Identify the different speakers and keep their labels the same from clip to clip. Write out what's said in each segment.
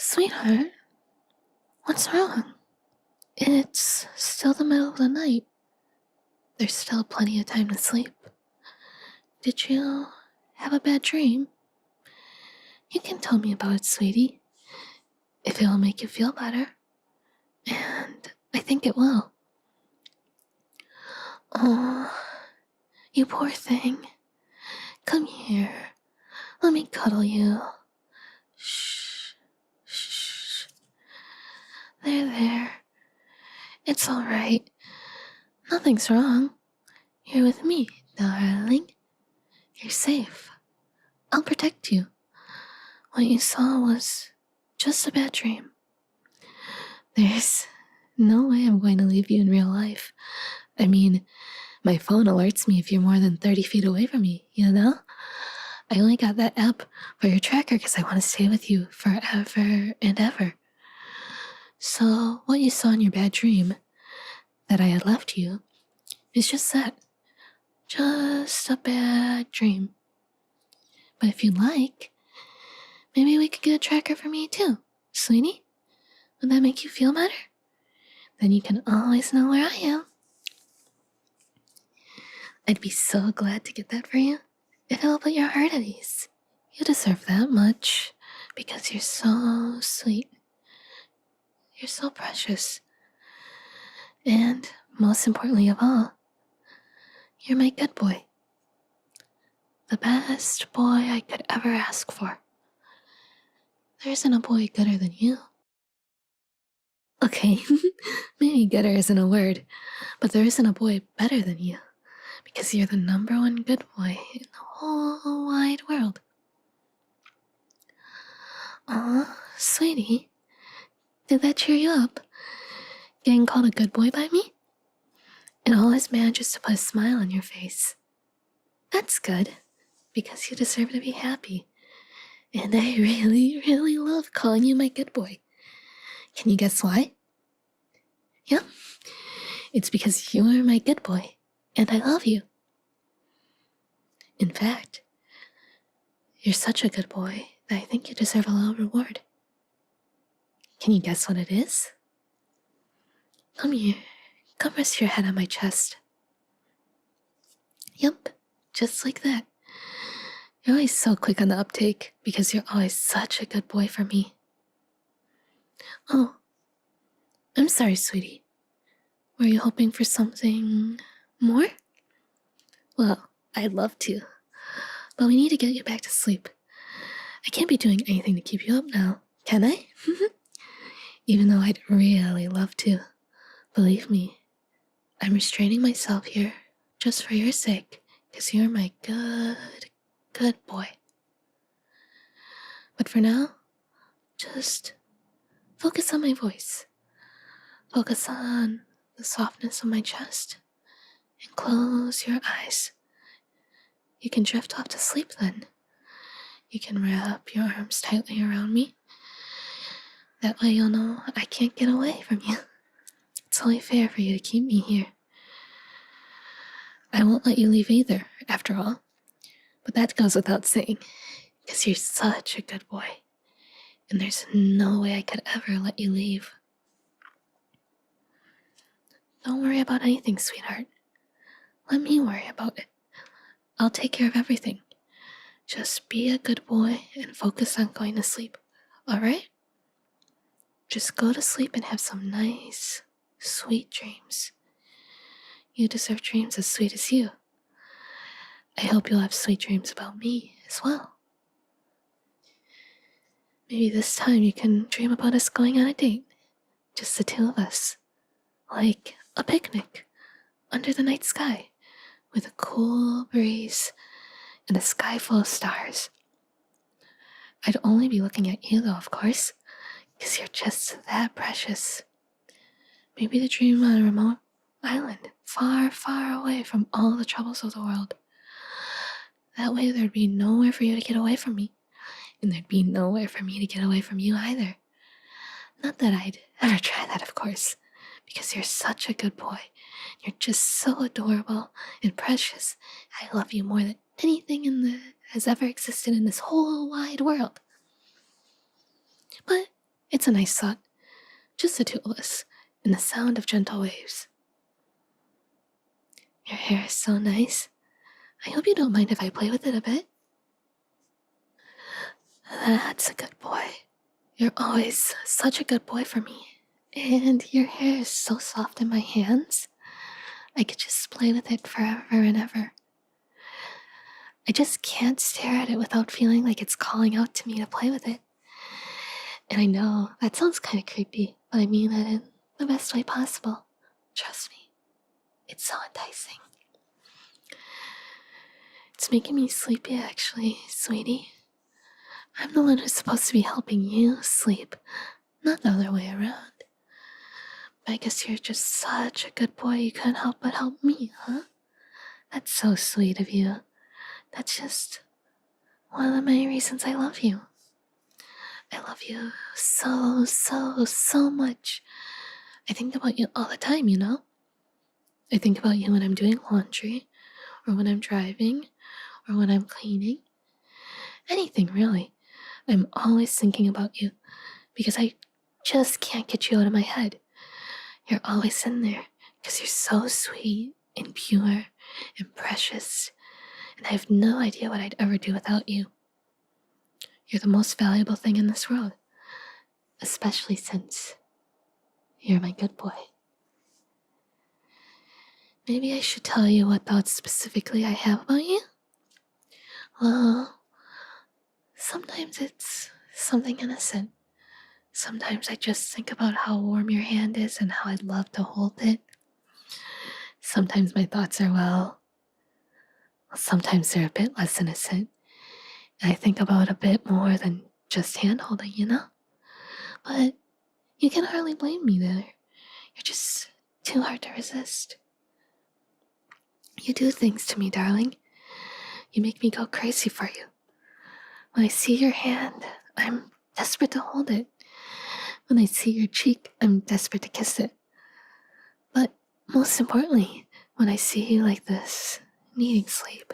Speaker 1: Sweetheart, what's wrong? It's still the middle of the night. There's still plenty of time to sleep. Did you have a bad dream? You can tell me about it, sweetie, if it will make you feel better. And I think it will. Oh, you poor thing. Come here. Let me cuddle you. Shh. Shh. There. It's alright. Nothing's wrong. You're with me, darling. You're safe. I'll protect you. What you saw was just a bad dream. There's no way I'm going to leave you in real life. I mean, my phone alerts me if you're more than 30 feet away from me, you know? I only got that app for your tracker because I want to stay with you forever and ever. So what you saw in your bad dream that I had left you is just that. Just a bad dream. But if you'd like, maybe we could get a tracker for me too, sweetie? Would that make you feel better? Then you can always know where I am. I'd be so glad to get that for you. If it'll put your heart at ease. You deserve that much because you're so sweet. You're so precious. And most importantly of all, you're my good boy. The best boy I could ever ask for. There isn't a boy gooder than you. Okay, maybe gooder isn't a word, but there isn't a boy better than you. Because you're the #1 good boy in the whole wide world. Aw, sweetie, did that cheer you up? Getting called a good boy by me? It always manages to put a smile on your face. That's good, because you deserve to be happy. And I really love calling you my good boy. Can you guess why? Yep, it's because you are my good boy, and I love you. In fact, you're such a good boy that I think you deserve a little reward. Can you guess what it is? Come here. Come rest your head on my chest. Yep, just like that. You're always so quick on the uptake because you're always such a good boy for me. Oh, I'm sorry, sweetie. Were you hoping for something more? Well, I'd love to, but we need to get you back to sleep. I can't be doing anything to keep you up now, can I? Even though I'd really love to. Believe me, I'm restraining myself here just for your sake, because you're my good boy. But for now, just focus on my voice. Focus on the softness of my chest and close your eyes. You can drift off to sleep then. You can wrap your arms tightly around me. That way you'll know I can't get away from you. It's only fair for you to keep me here. I won't let you leave either, after all. But that goes without saying, because you're such a good boy. And there's no way I could ever let you leave. Don't worry about anything, sweetheart. Let me worry about it. I'll take care of everything. Just be a good boy and focus on going to sleep, alright? Just go to sleep and have some nice, sweet dreams. You deserve dreams as sweet as you. I hope you'll have sweet dreams about me as well. Maybe this time you can dream about us going on a date. Just the two of us. Like a picnic under the night sky with a cool breeze and a sky full of stars. I'd only be looking at you though, of course, because you're just that precious. Maybe to dream on a remote island, far away from all the troubles of the world. That way there'd be nowhere for you to get away from me, and there'd be nowhere for me to get away from you either. Not that I'd ever try that, of course, because you're such a good boy. You're just so adorable and precious. I love you more than anything has ever existed in this whole wide world. But It's a nice thought. Just the two of us, and the sound of gentle waves. Your hair is so nice. I hope you don't mind if I play with it a bit. That's a good boy. You're always such a good boy for me. And your hair is so soft in my hands. I could just play with it forever and ever. I just can't stare at it without feeling like it's calling out to me to play with it. And I know that sounds kind of creepy, but I mean that in the best way possible. Trust me, it's so enticing. It's making me sleepy actually, sweetie. I'm the one who's supposed to be helping you sleep, not the other way around. But I guess you're just such a good boy you couldn't help but help me, huh? That's so sweet of you. That's just one of the many reasons I love you. I love you so, so, so much. I think about you all the time, you know? I think about you when I'm doing laundry, or when I'm driving, or when I'm cleaning. Anything, really. I'm always thinking about you, because I just can't get you out of my head. You're always in there, because you're so sweet, and pure, and precious, and I have no idea what I'd ever do without you. You're the most valuable thing in this world, especially since you're my good boy. Maybe I should tell you what thoughts specifically I have about you? Well, sometimes it's something innocent. Sometimes I just think about how warm your hand is and how I'd love to hold it. Sometimes my thoughts are, well, sometimes they're a bit less innocent. And I think about a bit more than just hand holding, you know? But you can hardly blame me there. You're just too hard to resist. You do things to me, darling. You make me go crazy for you. When I see your hand, I'm desperate to hold it. When I see your cheek, I'm desperate to kiss it. But most importantly, when I see you like this, needing sleep,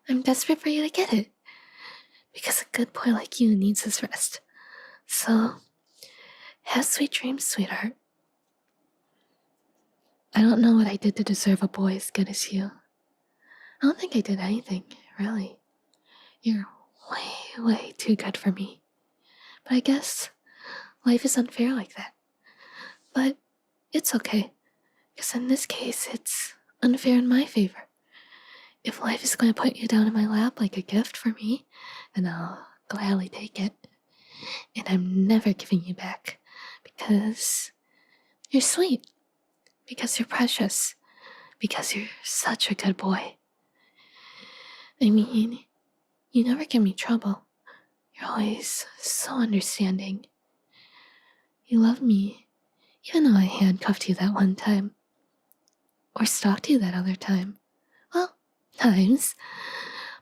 Speaker 1: I'm desperate for you to get it. Because a good boy like you needs his rest. So, have sweet dreams, sweetheart. I don't know what I did to deserve a boy as good as you. I don't think I did anything, really. You're way, way too good for me. But I guess life is unfair like that. But it's okay, because in this case, it's unfair in my favor. If life is going to put you down in my lap like a gift for me, then I'll gladly take it. And I'm never giving you back, because you're sweet, because you're precious, because you're such a good boy. I mean, you never give me trouble. You're always so understanding. You love me, even though I handcuffed you that one time. Or stalked you that other time. Well, times.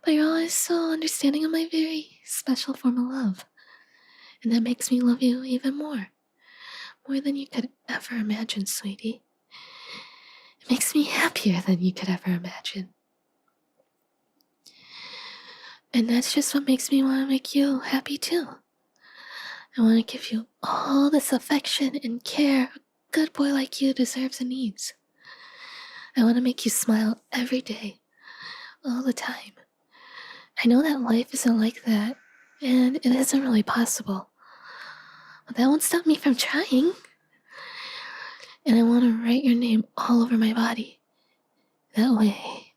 Speaker 1: But you're always so understanding of my very special form of love. And that makes me love you even more. More than you could ever imagine, sweetie. It makes me happier than you could ever imagine. And that's just what makes me want to make you happy too. I want to give you all this affection and care a good boy like you deserves and needs. I want to make you smile every day, all the time. I know that life isn't like that, and it isn't really possible. But that won't stop me from trying. And I want to write your name all over my body. That way,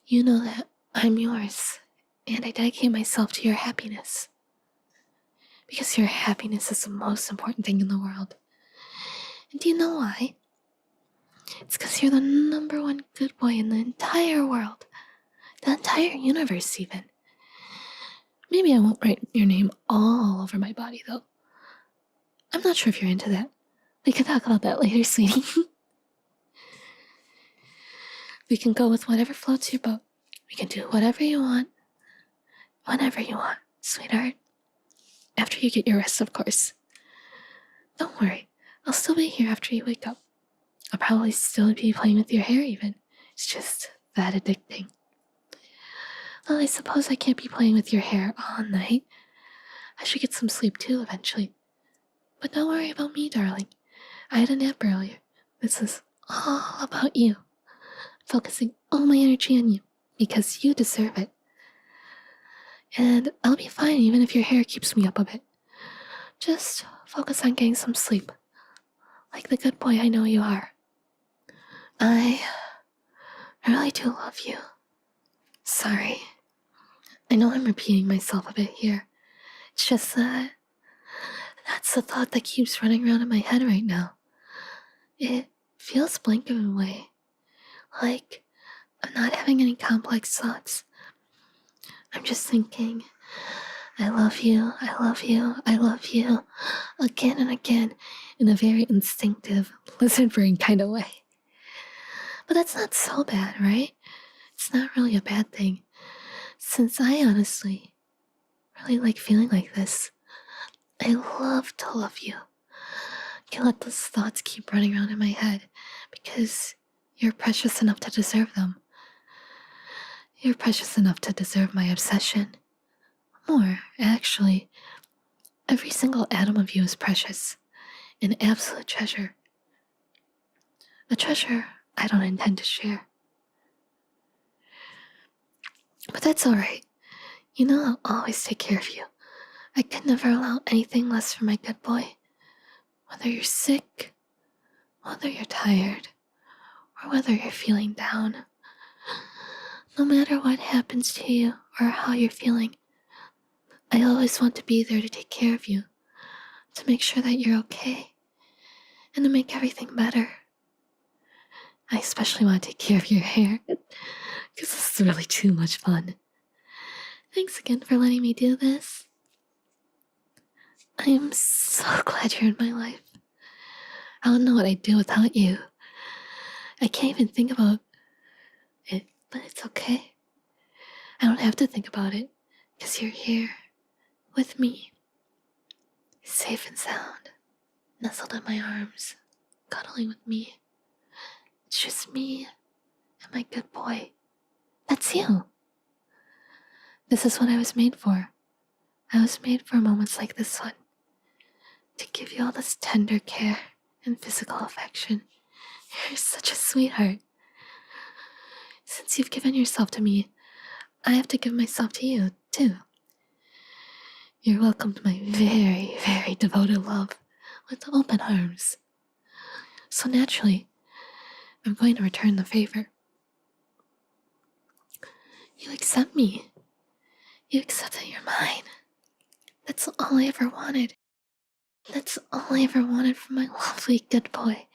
Speaker 1: you know that I'm yours, and I dedicate myself to your happiness. Because your happiness is the most important thing in the world. And do you know why? It's because you're the number one good boy in the entire world. The entire universe, even. Maybe I won't write your name all over my body, though. I'm not sure if you're into that. We can talk about that later, sweetie. We can go with whatever floats your boat. We can do whatever you want, whenever you want, sweetheart. After you get your rest, of course. Don't worry, I'll still be here after you wake up. I'll probably still be playing with your hair even. It's just that addicting. Well, I suppose I can't be playing with your hair all night. I should get some sleep too eventually. But don't worry about me, darling. I had a nap earlier. This is all about you. Focusing all my energy on you, because you deserve it. And I'll be fine even if your hair keeps me up a bit. Just focus on getting some sleep, like the good boy I know you are. I really do love you. Sorry. I know I'm repeating myself a bit here. It's just that that's the thought that keeps running around in my head right now. It feels blank in a way. Like I'm not having any complex thoughts. I'm just thinking, I love you, I love you, I love you, again and again, in a very instinctive, lizard brain kind of way. But that's not so bad, right? It's not really a bad thing, since I honestly really like feeling like this. I love to love you. Can't let those thoughts keep running around in my head, because you're precious enough to deserve them. You're precious enough to deserve my obsession. More, actually. Every single atom of you is precious, an absolute treasure. A treasure I don't intend to share. But that's alright. You know I'll always take care of you. I could never allow anything less for my good boy. Whether you're sick, whether you're tired, or whether you're feeling down. No matter what happens to you or how you're feeling, I always want to be there to take care of you, to make sure that you're okay, and to make everything better. I especially want to take care of your hair, because this is really too much fun. Thanks again for letting me do this. I am so glad you're in my life. I don't know what I'd do without you. I can't even think about it, but it's okay. I don't have to think about it, because you're here, with me, safe and sound, nestled in my arms, cuddling with me. It's just me and my good boy. That's you. This is what I was made for. I was made for moments like this one, to give you all this tender care and physical affection. You're such a sweetheart. Since you've given yourself to me, I have to give myself to you, too. You're welcome to my very, very devoted love with open arms. So naturally, I'm going to return the favor. You accept me. You accept that you're mine. That's all I ever wanted. That's all I ever wanted from my lovely good boy.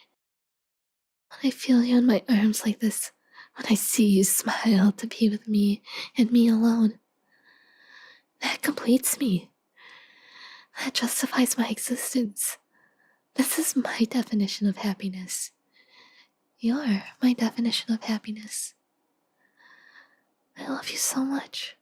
Speaker 1: When I feel you in my arms like this, when I see you smile to be with me and me alone, that completes me. That justifies my existence. This is my definition of happiness. You're my definition of happiness. I love you so much.